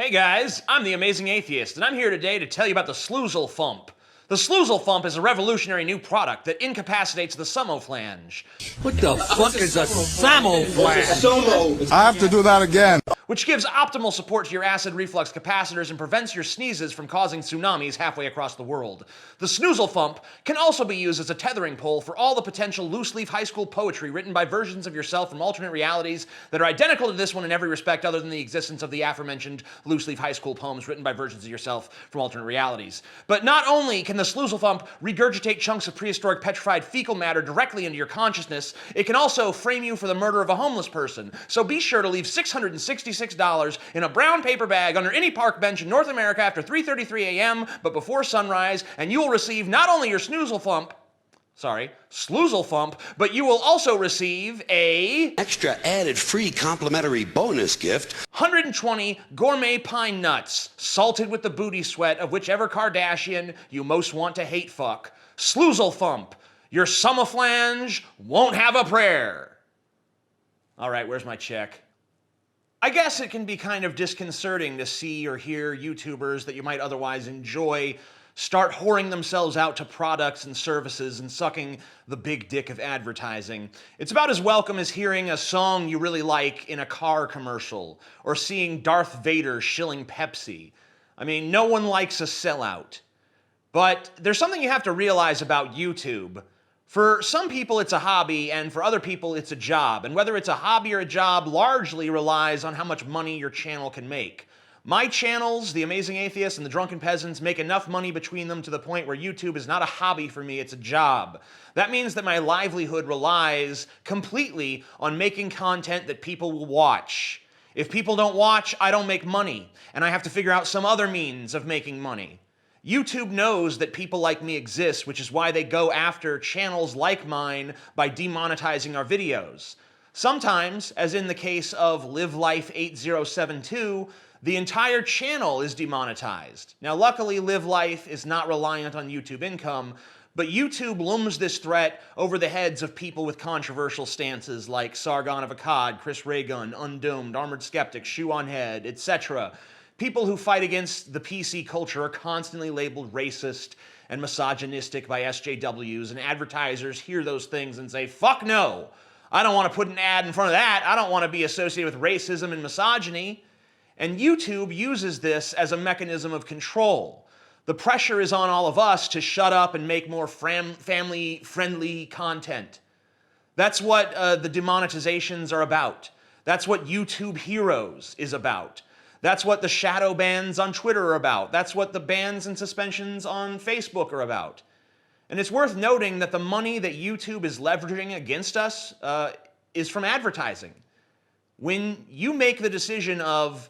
Hey guys, I'm the Amazing Atheist, and I'm here today to tell you about the Sloozle Thump. The Sloozle Thump is a revolutionary new product that incapacitates the somoflange. What the fuck is a somoflange? I have to do that again. Which gives optimal support to your acid reflux capacitors and prevents your sneezes from causing tsunamis halfway across the world. The Snoozle Thump can also be used as a tethering pole for all the potential loose-leaf high school poetry written by versions of yourself from alternate realities that are identical to this one in every respect other than the existence of the aforementioned loose-leaf high school poems written by versions of yourself from alternate realities. But not only can the Sloozle Thump regurgitate chunks of prehistoric petrified fecal matter directly into your consciousness, it can also frame you for the murder of a homeless person. So be sure to leave $666 in a brown paper bag under any park bench in North America after 3:33 a.m. but before sunrise, and you will receive not only your Sloozle Thump, but you will also receive a Extra added free complimentary bonus gift. 120 gourmet pine nuts, salted with the booty sweat of whichever Kardashian you most want to hate fuck. Sloozle Thump, your somoflange won't have a prayer. All right, where's my check? I guess it can be kind of disconcerting to see or hear YouTubers that you might otherwise enjoy start whoring themselves out to products and services and sucking the big dick of advertising. It's about as welcome as hearing a song you really like in a car commercial or seeing Darth Vader shilling Pepsi. I mean, no one likes a sellout. But there's something you have to realize about YouTube. For some people, it's a hobby, and for other people, it's a job. And whether it's a hobby or a job largely relies on how much money your channel can make. My channels, The Amazing Atheist and The Drunken Peasants, make enough money between them to the point where YouTube is not a hobby for me, it's a job. That means that my livelihood relies completely on making content that people will watch. If people don't watch, I don't make money, and I have to figure out some other means of making money. YouTube knows that people like me exist, which is why they go after channels like mine by demonetizing our videos. Sometimes, as in the case of Live Life 8072, the entire channel is demonetized. Now, luckily, Live Life is not reliant on YouTube income, but YouTube looms this threat over the heads of people with controversial stances like Sargon of Akkad, Chris Raygun, Undoomed, Armored Skeptic, Shoe on Head, etc. People who fight against the PC culture are constantly labeled racist and misogynistic by SJWs, and advertisers hear those things and say, fuck no, I don't want to put an ad in front of that. I don't want to be associated with racism and misogyny. And YouTube uses this as a mechanism of control. The pressure is on all of us to shut up and make more family-friendly content. That's what the demonetizations are about. That's what YouTube Heroes is about. That's what the shadow bans on Twitter are about. That's what the bans and suspensions on Facebook are about. And it's worth noting that the money that YouTube is leveraging against us is from advertising. When you make the decision of,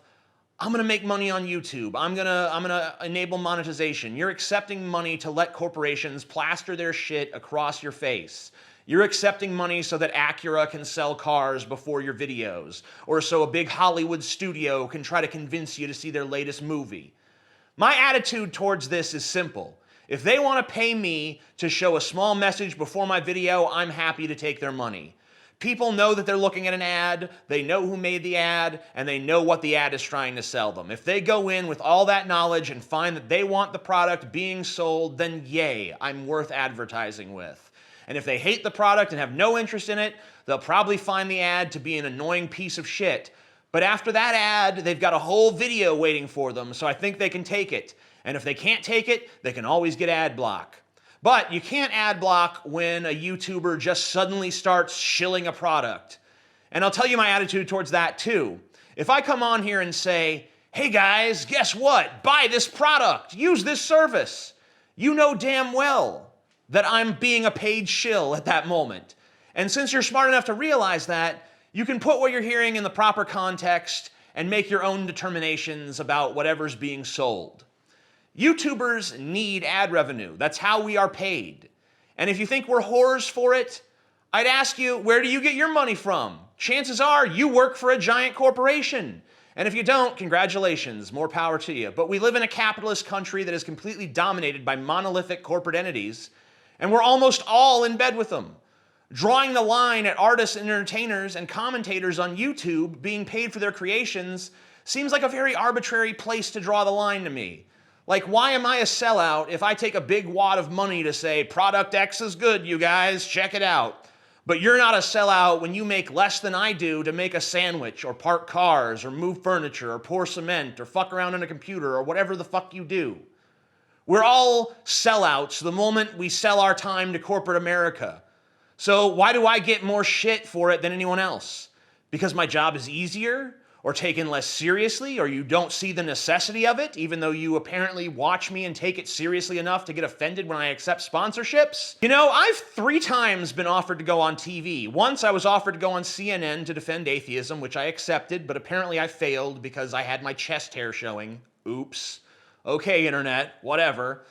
I'm going to make money on YouTube, I'm gonna enable monetization, you're accepting money to let corporations plaster their shit across your face. You're accepting money so that Acura can sell cars before your videos, or so a big Hollywood studio can try to convince you to see their latest movie. My attitude towards this is simple. If they want to pay me to show a small message before my video, I'm happy to take their money. People know that they're looking at an ad, they know who made the ad, and they know what the ad is trying to sell them. If they go in with all that knowledge and find that they want the product being sold, then yay, I'm worth advertising with. And if they hate the product and have no interest in it, they'll probably find the ad to be an annoying piece of shit. But after that ad, they've got a whole video waiting for them, so I think they can take it. And if they can't take it, they can always get ad block. But you can't ad block when a YouTuber just suddenly starts shilling a product. And I'll tell you my attitude towards that too. If I come on here and say, hey guys, guess what? Buy this product, use this service. You know damn well that I'm being a paid shill at that moment. And since you're smart enough to realize that, you can put what you're hearing in the proper context and make your own determinations about whatever's being sold. YouTubers need ad revenue. That's how we are paid. And if you think we're whores for it, I'd ask you, where do you get your money from? Chances are you work for a giant corporation. And if you don't, congratulations, more power to you. But we live in a capitalist country that is completely dominated by monolithic corporate entities, and we're almost all in bed with them. Drawing the line at artists and entertainers and commentators on YouTube being paid for their creations seems like a very arbitrary place to draw the line to me. Like, why am I a sellout if I take a big wad of money to say, product X is good, you guys, check it out? But you're not a sellout when you make less than I do to make a sandwich or park cars or move furniture or pour cement or fuck around on a computer or whatever the fuck you do. We're all sellouts the moment we sell our time to corporate America. So why do I get more shit for it than anyone else? Because my job is easier? Or taken less seriously, or you don't see the necessity of it, even though you apparently watch me and take it seriously enough to get offended when I accept sponsorships? You know, I've 3 times been offered to go on TV. Once I was offered to go on CNN to defend atheism, which I accepted, but apparently I failed because I had my chest hair showing. Oops. Okay, internet, whatever.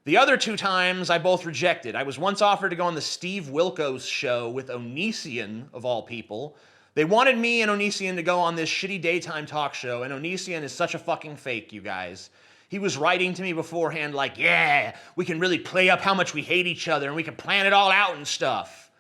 The other 2 times I both rejected. I was once offered to go on the Steve Wilkos show with Onision, of all people. They wanted me and Onision to go on this shitty daytime talk show, and Onision is such a fucking fake, you guys. He was writing to me beforehand like, yeah, we can really play up how much we hate each other and we can plan it all out and stuff.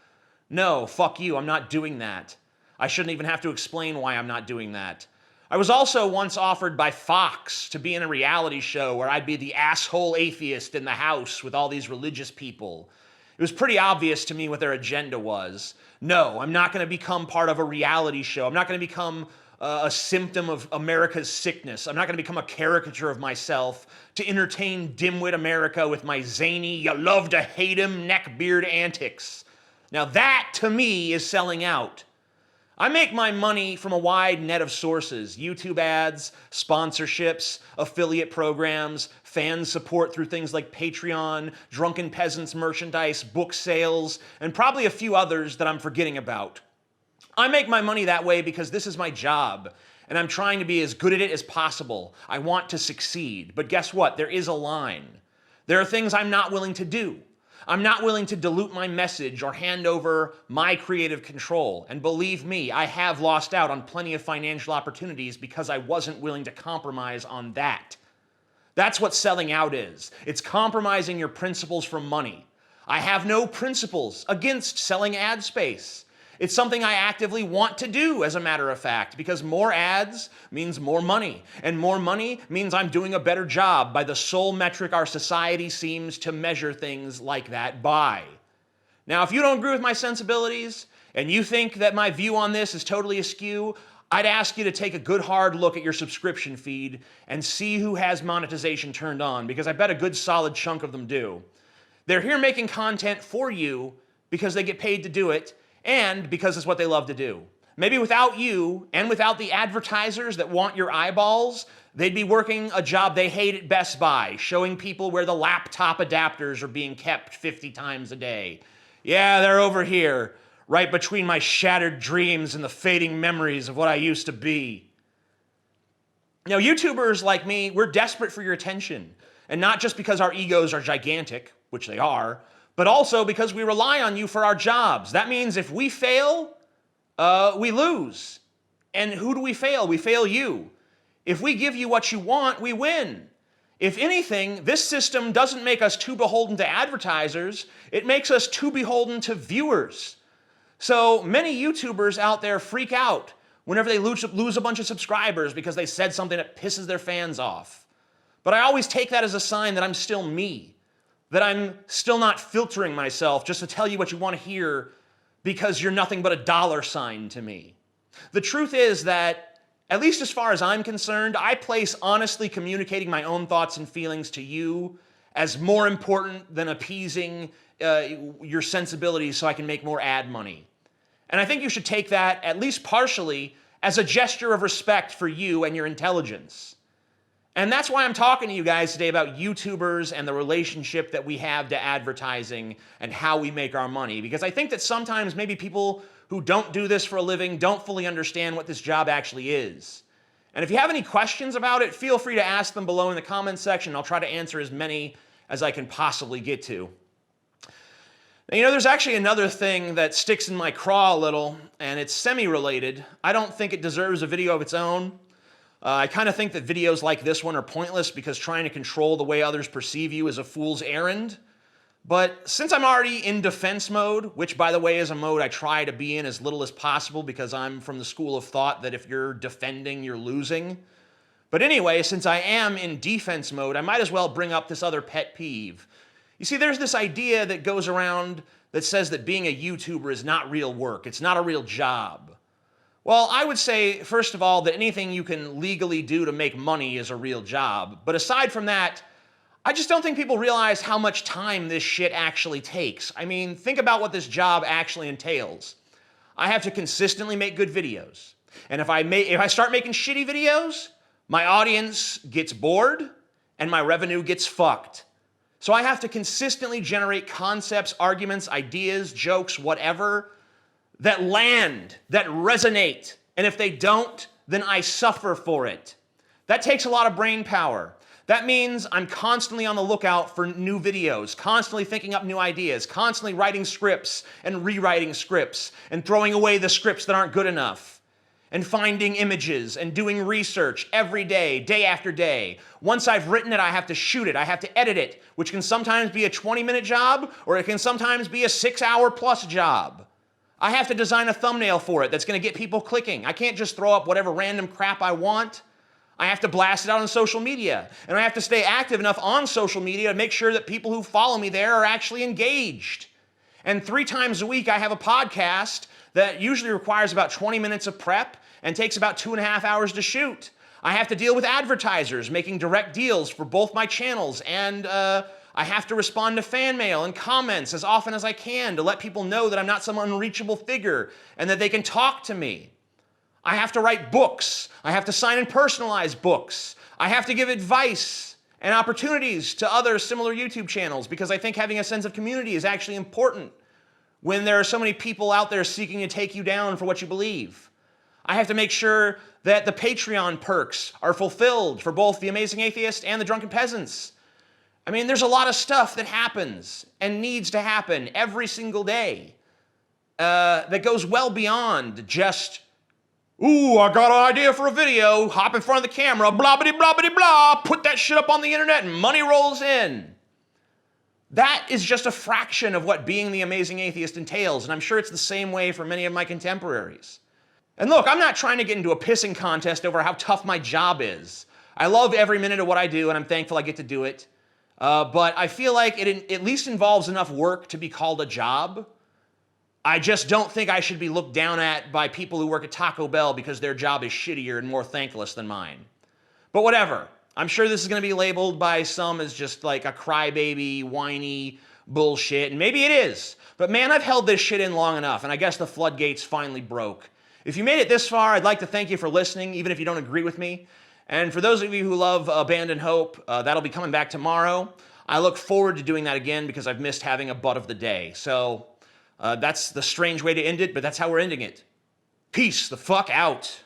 No, fuck you, I'm not doing that. I shouldn't even have to explain why I'm not doing that. I was also once offered by Fox to be in a reality show where I'd be the asshole atheist in the house with all these religious people. It was pretty obvious to me what their agenda was. No, I'm not going to become part of a reality show. I'm not going to become a symptom of America's sickness. I'm not going to become a caricature of myself to entertain dimwit America with my zany, you love to hate him, neckbeard antics. Now that, to me, is selling out. I make my money from a wide net of sources: YouTube ads, sponsorships, affiliate programs, fan support through things like Patreon, Drunken Peasants merchandise, book sales, and probably a few others that I'm forgetting about. I make my money that way because this is my job, and I'm trying to be as good at it as possible. I want to succeed, but guess what? There is a line. There are things I'm not willing to do. I'm not willing to dilute my message or hand over my creative control. And believe me, I have lost out on plenty of financial opportunities because I wasn't willing to compromise on that. That's what selling out is. It's compromising your principles for money. I have no principles against selling ad space. It's something I actively want to do, as a matter of fact, because more ads means more money, and more money means I'm doing a better job by the sole metric our society seems to measure things like that by. Now, if you don't agree with my sensibilities, and you think that my view on this is totally askew, I'd ask you to take a good hard look at your subscription feed and see who has monetization turned on, because I bet a good solid chunk of them do. They're here making content for you because they get paid to do it, and because it's what they love to do. Maybe without you, and without the advertisers that want your eyeballs, they'd be working a job they hate at Best Buy, showing people where the laptop adapters are being kept 50 times a day. Yeah, they're over here, right between my shattered dreams and the fading memories of what I used to be. Now, YouTubers like me, we're desperate for your attention, and not just because our egos are gigantic, which they are, but also because we rely on you for our jobs. That means if we fail, we lose. And who do we fail? We fail you. If we give you what you want, we win. If anything, this system doesn't make us too beholden to advertisers. It makes us too beholden to viewers. So many YouTubers out there freak out whenever they lose a bunch of subscribers because they said something that pisses their fans off. But I always take that as a sign that I'm still me. That I'm still not filtering myself just to tell you what you want to hear because you're nothing but a dollar sign to me. The truth is that, at least as far as I'm concerned, I place honestly communicating my own thoughts and feelings to you as more important than appeasing your sensibilities so I can make more ad money. And I think you should take that, at least partially, as a gesture of respect for you and your intelligence. And that's why I'm talking to you guys today about YouTubers and the relationship that we have to advertising and how we make our money. Because I think that sometimes maybe people who don't do this for a living don't fully understand what this job actually is. And if you have any questions about it, feel free to ask them below in the comments section. I'll try to answer as many as I can possibly get to. Now, you know, there's actually another thing that sticks in my craw a little, and it's semi-related. I don't think it deserves a video of its own. I kind of think that videos like this one are pointless because trying to control the way others perceive you is a fool's errand. But since I'm already in defense mode, which by the way is a mode I try to be in as little as possible because I'm from the school of thought that if you're defending, you're losing. But anyway, since I am in defense mode, I might as well bring up this other pet peeve. You see, there's this idea that goes around that says that being a YouTuber is not real work. It's not a real job. Well, I would say, first of all, that anything you can legally do to make money is a real job. But aside from that, I just don't think people realize how much time this shit actually takes. I mean, think about what this job actually entails. I have to consistently make good videos. And if I start making shitty videos, my audience gets bored and my revenue gets fucked. So I have to consistently generate concepts, arguments, ideas, jokes, whatever, that land, that resonate. And if they don't, then I suffer for it. That takes a lot of brain power. That means I'm constantly on the lookout for new videos, constantly thinking up new ideas, constantly writing scripts and rewriting scripts and throwing away the scripts that aren't good enough, and finding images and doing research every day, day after day. Once I've written it, I have to shoot it. I have to edit it, which can sometimes be a 20-minute job or it can sometimes be a 6-hour plus job. I have to design a thumbnail for it that's going to get people clicking. I can't just throw up whatever random crap I want. I have to blast it out on social media. And I have to stay active enough on social media to make sure that people who follow me there are actually engaged. And 3 times a week, I have a podcast that usually requires about 20 minutes of prep and takes about 2.5 hours to shoot. I have to deal with advertisers making direct deals for both my channels, and I have to respond to fan mail and comments as often as I can to let people know that I'm not some unreachable figure and that they can talk to me. I have to write books. I have to sign and personalize books. I have to give advice and opportunities to other similar YouTube channels because I think having a sense of community is actually important when there are so many people out there seeking to take you down for what you believe. I have to make sure that the Patreon perks are fulfilled for both the Amazing Atheist and the Drunken Peasants. I mean, there's a lot of stuff that happens and needs to happen every single day that goes well beyond just, ooh, I got an idea for a video, hop in front of the camera, blah, blah, blah, blah, blah, put that shit up on the internet and money rolls in. That is just a fraction of what being the Amazing Atheist entails, and I'm sure it's the same way for many of my contemporaries. And look, I'm not trying to get into a pissing contest over how tough my job is. I love every minute of what I do, and I'm thankful I get to do it. But I feel like it at least involves enough work to be called a job. I just don't think I should be looked down at by people who work at Taco Bell because their job is shittier and more thankless than mine. But whatever. I'm sure this is going to be labeled by some as just like a crybaby, whiny bullshit, and maybe it is. But man, I've held this shit in long enough, and I guess the floodgates finally broke. If you made it this far, I'd like to thank you for listening, even if you don't agree with me. And for those of you who love Abandon Hope, that'll be coming back tomorrow. I look forward to doing that again because I've missed having a butt of the day. So that's the strange way to end it, but that's how we're ending it. Peace the fuck out.